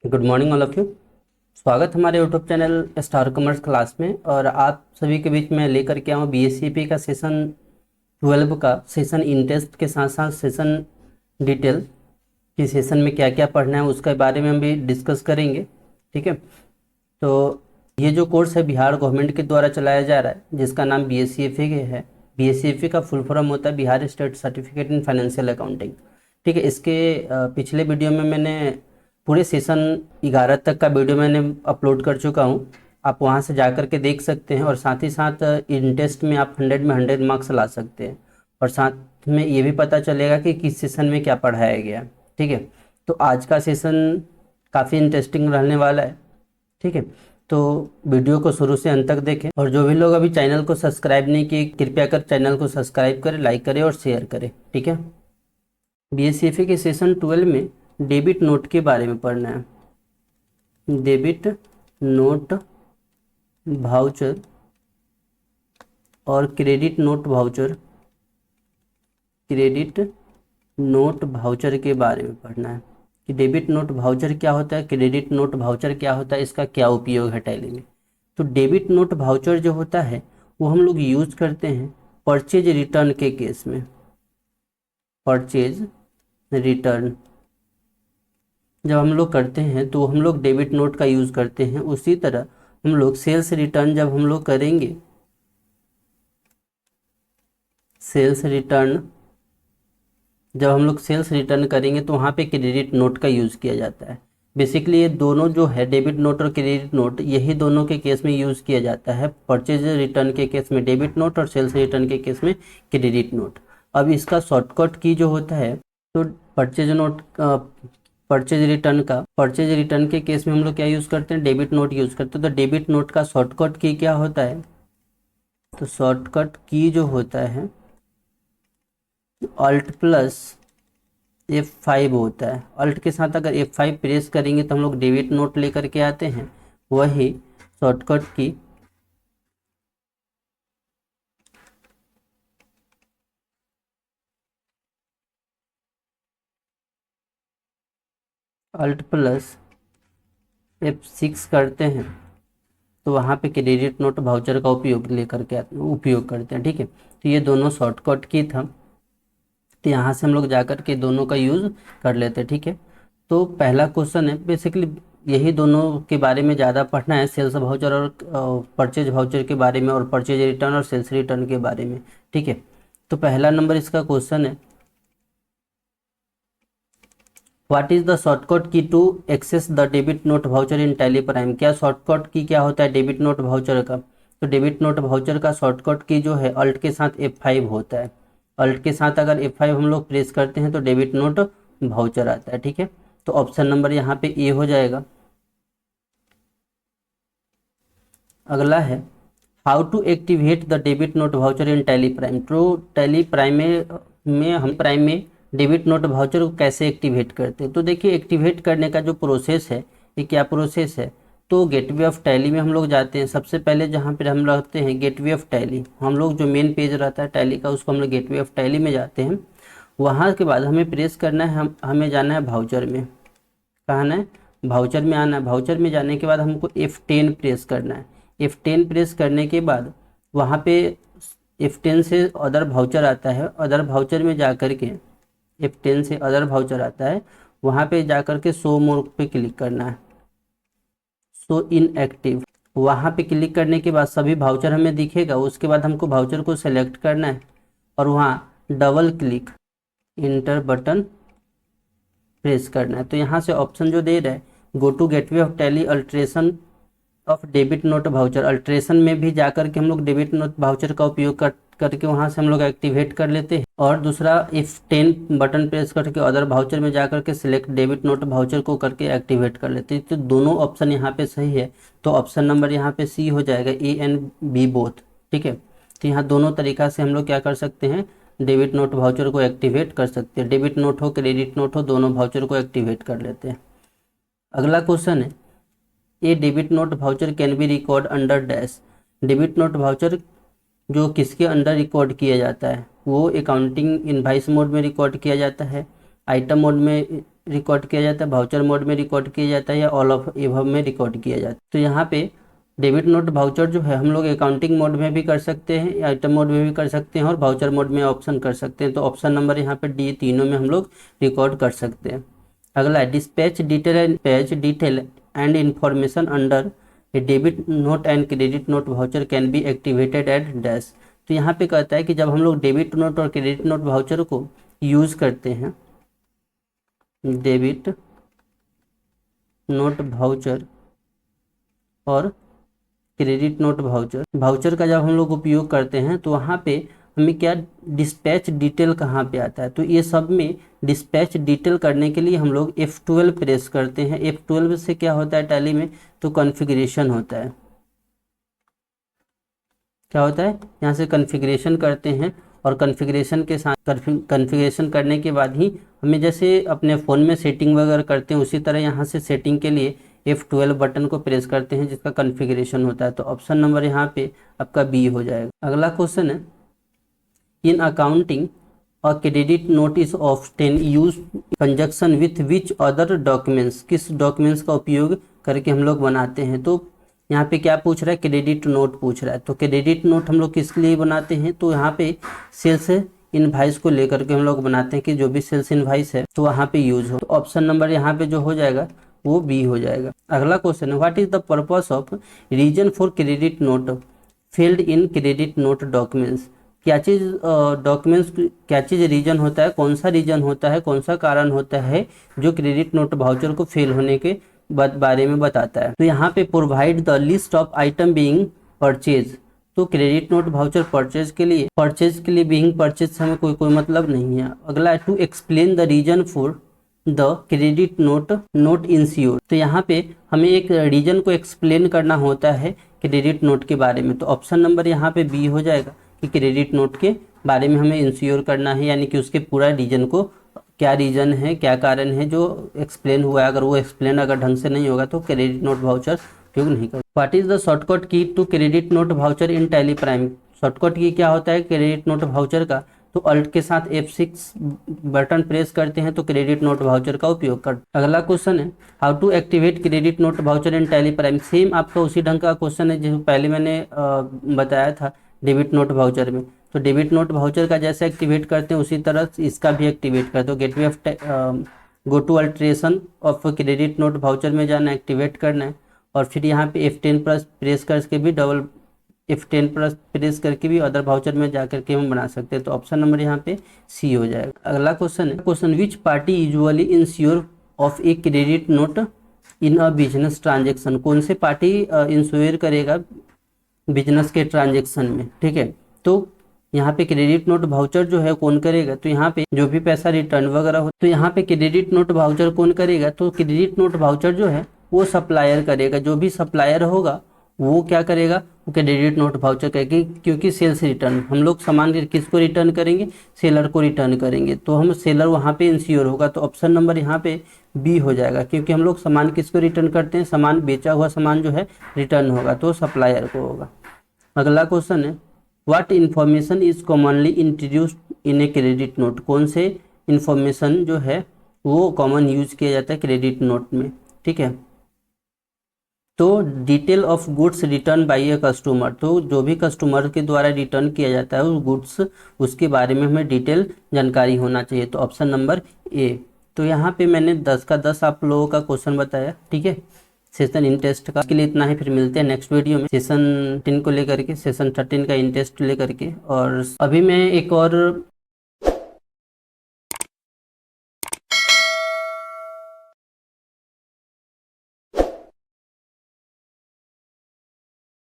Good morning all of you. स्वागत हमारे YouTube channel star commerce class में। और आप सभी के बीच में लेकर के आऊँ बीएससीपी का सेशन 12 का सेशन इन टेस्ट के साथ साथ सेशन डिटेल कि सेशन में क्या क्या पढ़ना है उसके बारे में हम भी डिस्कस करेंगे। ठीक है, तो ये जो कोर्स है बिहार गवर्नमेंट के द्वारा चलाया जा रहा है जिसका नाम बीएससीएफए है। बीएससीएफए का फुल फॉर्म होता है Bihar state certificate in financial accounting. ठीक है, इसके पिछले वीडियो में मैंने पूरे सेशन 11 तक का वीडियो मैंने अपलोड कर चुका हूँ। आप वहाँ से जा कर के देख सकते हैं और साथ ही साथ इन टेस्ट में आप 100 में 100 मार्क्स ला सकते हैं और साथ में ये भी पता चलेगा कि किस सेशन में क्या पढ़ाया गया। ठीक है, तो आज का सेशन काफ़ी इंटरेस्टिंग रहने वाला है। ठीक है, तो वीडियो को शुरू से अंत तक देखें और जो भी लोग अभी चैनल को सब्सक्राइब नहीं किए कृपया कर चैनल को सब्सक्राइब करें, लाइक करें और शेयर करें। ठीक है, बीएससीएफए के सेशन 12 में डेबिट नोट के बारे में पढ़ना है। डेबिट नोट वाउचर और credit note voucher, credit note voucher के बारे में पढ़ना है कि डेबिट नोट वाउचर क्या होता है, क्रेडिट नोट वाउचर क्या होता है, इसका क्या उपयोग है टैली में। तो डेबिट नोट वाउचर जो होता है वो हम लोग यूज करते हैं परचेज रिटर्न के केस में। परचेज रिटर्न जब हम लोग करते हैं तो हम लोग डेबिट नोट का यूज़ करते हैं। उसी तरह हम लोग सेल्स रिटर्न जब हम लोग करेंगे, सेल्स रिटर्न जब हम लोग सेल्स रिटर्न करेंगे तो वहाँ पे क्रेडिट नोट का यूज़ किया जाता है। बेसिकली ये दोनों जो है डेबिट नोट और क्रेडिट नोट यही दोनों के केस में यूज़ किया जाता है। परचेज रिटर्न के केस में डेबिट नोट और सेल्स रिटर्न के केस में क्रेडिट नोट। अब इसका शॉर्टकट की जो होता है तो परचेज नोट परचेज रिटर्न के केस में हम लोग क्या यूज़ करते हैं, डेबिट नोट यूज़ करते हैं। तो डेबिट नोट का शॉर्टकट की क्या होता है, तो शॉर्टकट की जो होता है अल्ट प्लस F5 होता है। अल्ट के साथ अगर F5 प्रेस करेंगे तो हम लोग डेबिट नोट लेकर के आते हैं। वही शॉर्टकट की अल्ट प्लस F6 करते हैं तो वहाँ पे क्रेडिट नोट वाउचर का उपयोग करते हैं। ठीक है, तो ये दोनों शॉर्टकट की था, तो यहाँ से हम लोग जाकर के दोनों का यूज़ कर लेते हैं। ठीक है, तो पहला क्वेश्चन है बेसिकली यही दोनों के बारे में ज़्यादा पढ़ना है, सेल्स वाउचर और परचेज वाउचर के बारे में और परचेज रिटर्न और सेल्स रिटर्न के बारे में। ठीक है, तो पहला नंबर इसका क्वेश्चन है what is the shortcut key to access the debit note voucher in Tally Prime. क्या शॉर्टकट की क्या होता है डेबिट नोट वाउचर का, तो डेबिट नोट वाउचर का शॉर्टकट की जो है अल्ट के साथ F5 होता है। अल्ट के साथ अगर F5 हम लोग प्रेस करते हैं तो डेबिट नोट वाउचर आता है। ठीक है, तो ऑप्शन नंबर यहाँ पे ए हो जाएगा। अगला है how to activate the debit note voucher in Tally Prime. तो टैली प्राइम में डेबिट नोट वाउचर को कैसे एक्टिवेट करते हैं, तो देखिए एक्टिवेट करने का जो प्रोसेस है ये क्या प्रोसेस है, तो गेटवे ऑफ टैली में हम लोग जाते हैं। सबसे पहले जहाँ पर हम रहते हैं गेटवे ऑफ टैली, हम लोग जो मेन पेज रहता है टैली का उसको हम लोग गेटवे ऑफ टैली में जाते हैं। वहाँ के बाद हमें प्रेस करना है, हमें जाना है भाउचर में। कहाँ आना है, भाउचर में आना है। भाउचर में जाने के बाद हमको F10 प्रेस करना है। F10 प्रेस करने के बाद वहाँ पे F10 से अदर भाउचर आता है। अदर भाउचर में जा कर के F10 से अदर भाउचर आता है, वहाँ पे जा कर के शो मोर पे क्लिक करना है, शो इन एक्टिव। वहाँ पे क्लिक करने के बाद सभी भाउचर हमें दिखेगा। उसके बाद हमको भाउचर को सेलेक्ट करना है और वहाँ double click inter button press करना है। तो यहाँ से ऑप्शन जो दे रहा है go to gateway of Tally alteration of debit note voucher. Alteration में भी जाकर के हम लोग डेबिट नोट वाउचर का उपयोग करके वहाँ से हम लोग एक्टिवेट कर लेते हैं। और दूसरा F10 बटन प्रेस करके अदर वाउचर में जाकर के सिलेक्ट डेबिट नोट वाउचर को करके एक्टिवेट कर लेते हैं। तो दोनों ऑप्शन यहाँ पे सही है, तो ऑप्शन नंबर यहाँ पे सी हो जाएगा, A एंड B बोथ। ठीक है, तो यहाँ दोनों तरीका से हम लोग क्या कर सकते हैं, डेबिट नोट वाउचर को एक्टिवेट कर सकते हैं। डेबिट नोट हो क्रेडिट नोट हो दोनों वाउचर को एक्टिवेट कर लेते हैं। अगला क्वेश्चन है a debit note voucher can be record under dash. Debit note voucher जो किसके अंडर रिकॉर्ड किया जाता है, वो अकाउंटिंग इनवाइस मोड में रिकॉर्ड किया जाता है, आइटम मोड में रिकॉर्ड किया जाता है, वाउचर मोड में रिकॉर्ड किया जाता है, या ऑल ऑफ एबव में रिकॉर्ड किया जाता है। तो यहाँ पे डेबिट नोट वाउचर जो है हम लोग अकाउंटिंग मोड में भी कर सकते हैं, आइटम मोड में भी कर सकते हैं, और वाउचर मोड में ऑप्शन कर सकते हैं। तो ऑप्शन नंबर यहाँ पे डी, तीनों में हम लोग रिकॉर्ड कर सकते हैं। अगला है dispatch detail and information under a debit note and credit note voucher can be activated at dash. तो यहाँ पे कहता है कि जब हम लोग डेबिट नोट और क्रेडिट नोट वाउचर को यूज़ करते हैं, डेबिट नोट वाउचर और क्रेडिट नोट वाउचर का जब हम लोग उपयोग करते हैं तो वहाँ पे हमें क्या डिस्पैच डिटेल कहाँ पे आता है। तो ये सब में डिस्पैच डिटेल करने के लिए हम लोग F12 प्रेस करते हैं। F12 से क्या होता है टैली में, तो कॉन्फ़िगरेशन होता है। क्या होता है, यहाँ से कॉन्फ़िगरेशन करते हैं, और कॉन्फ़िगरेशन के साथ कॉन्फ़िगरेशन करने के बाद ही हमें जैसे अपने फ़ोन में सेटिंग वगैरह करते हैं उसी तरह यहाँ से सेटिंग के लिए F12 बटन को प्रेस करते हैं, जिसका कॉन्फ़िगरेशन होता है। तो ऑप्शन नंबर यहाँ पे आपका बी हो जाएगा। अगला क्वेश्चन है, in accounting a credit note is often use conjunction with which other documents, किस डॉक्यूमेंट्स का उपयोग करके हम लोग बनाते हैं। तो यहाँ पे क्या पूछ रहा है, क्रेडिट नोट पूछ रहा है। तो क्रेडिट नोट हम लोग किसके लिए बनाते हैं, तो यहाँ पे सेल्स इनवाइस को लेकर के हम लोग बनाते हैं कि जो भी सेल्स इनवाइस है तो वहाँ पे यूज हो। तो ऑप्शन नंबर यहाँ पे जो हो जाएगा वो बी हो जाएगा। अगला क्वेश्चन है, what is the purpose of reason for credit note field in credit note documents. क्या चीज़ डॉक्यूमेंट्स, क्या चीज़ रीजन होता है, कौन सा रीजन होता है, कौन सा कारण होता है जो क्रेडिट नोट वाउचर को फेल होने के बारे में बताता है। तो यहाँ पे provide the list of item being purchase. तो क्रेडिट नोट वाउचर परचेज के लिए बीइंग परचेज से हमें कोई मतलब नहीं है। अगला है to explain the reason for the credit note ensure. तो यहाँ पे हमें एक रीजन को एक्सप्लेन करना होता है क्रेडिट नोट के बारे में। तो ऑप्शन नंबर यहाँ पे बी हो जाएगा कि क्रेडिट नोट के बारे में हमें इंश्योर करना है, यानी कि उसके पूरा रीजन को, क्या रीजन है, क्या कारण है जो एक्सप्लेन हुआ है। अगर वो एक्सप्लेन अगर ढंग से नहीं होगा तो क्रेडिट नोट वाउचर उपयोग नहीं कर। What is the shortcut key to credit note voucher in Tally Prime. Shortcut key क्या होता है क्रेडिट नोट वाउचर का, तो अल्ट के साथ F6 बटन प्रेस करते हैं तो क्रेडिट नोट वाउचर का उपयोग कर। अगला क्वेश्चन है, how to activate credit note voucher in Tally Prime. Same आपका उसी ढंग का क्वेश्चन है जो पहले मैंने बताया था डेबिट नोट वाउचर में। तो डेबिट नोट वाउचर का जैसे एक्टिवेट करते हैं उसी तरह इसका भी एक्टिवेट करते हो। Gateway of go to alteration of credit note voucher में जाना, एक्टिवेट करना है, और फिर यहाँ पे F10 प्रेस करके भी F10 प्रेस करके भी अदर वाउचर में जा करके हम बना सकते हैं। तो ऑप्शन नंबर यहाँ पे सी हो जाएगा। अगला क्वेश्चन है, question which party usually ensure of a credit note in a business transaction. कौन से पार्टी इंश्योर करेगा बिजनेस के ट्रांजेक्शन में, ठीक है। तो यहाँ पे क्रेडिट नोट वाउचर जो है कौन करेगा, तो यहाँ पे जो भी पैसा रिटर्न वगैरह हो तो यहाँ पे क्रेडिट नोट वाउचर कौन करेगा, तो क्रेडिट नोट वाउचर जो है वो सप्लायर करेगा। जो भी सप्लायर होगा वो क्या करेगा, वो क्रेडिट नोट वाउचर करेगी, क्योंकि सेल्स रिटर्न हम लोग सामान किसको रिटर्न करेंगे, सेलर को रिटर्न करेंगे। तो हम सेलर वहाँ पे इंश्योर होगा। तो ऑप्शन नंबर यहाँ पे बी हो जाएगा, क्योंकि हम लोग सामान किसको रिटर्न करते हैं, सामान बेचा हुआ सामान जो है रिटर्न होगा तो सप्लायर को होगा। अगला क्वेश्चन है, what information is commonly introduced in a credit note. कौन से इन्फॉर्मेशन जो है वो कॉमन यूज किया जाता है क्रेडिट नोट में, ठीक है। तो detail of goods return by a customer. तो जो भी कस्टमर के द्वारा रिटर्न किया जाता है उस गुड्स, उसके बारे में हमें डिटेल जानकारी होना चाहिए। तो ऑप्शन नंबर ए। तो यहाँ पे मैंने 10 का 10 आप लोगों का क्वेश्चन बताया, ठीक है, सेशन इन टेस्ट का। इसके लिए इतना ही, फिर मिलते हैं नेक्स्ट वीडियो में सेशन 10 को लेकर के, सेशन 13 का इन टेस्ट लेकर के। और अभी मैं एक और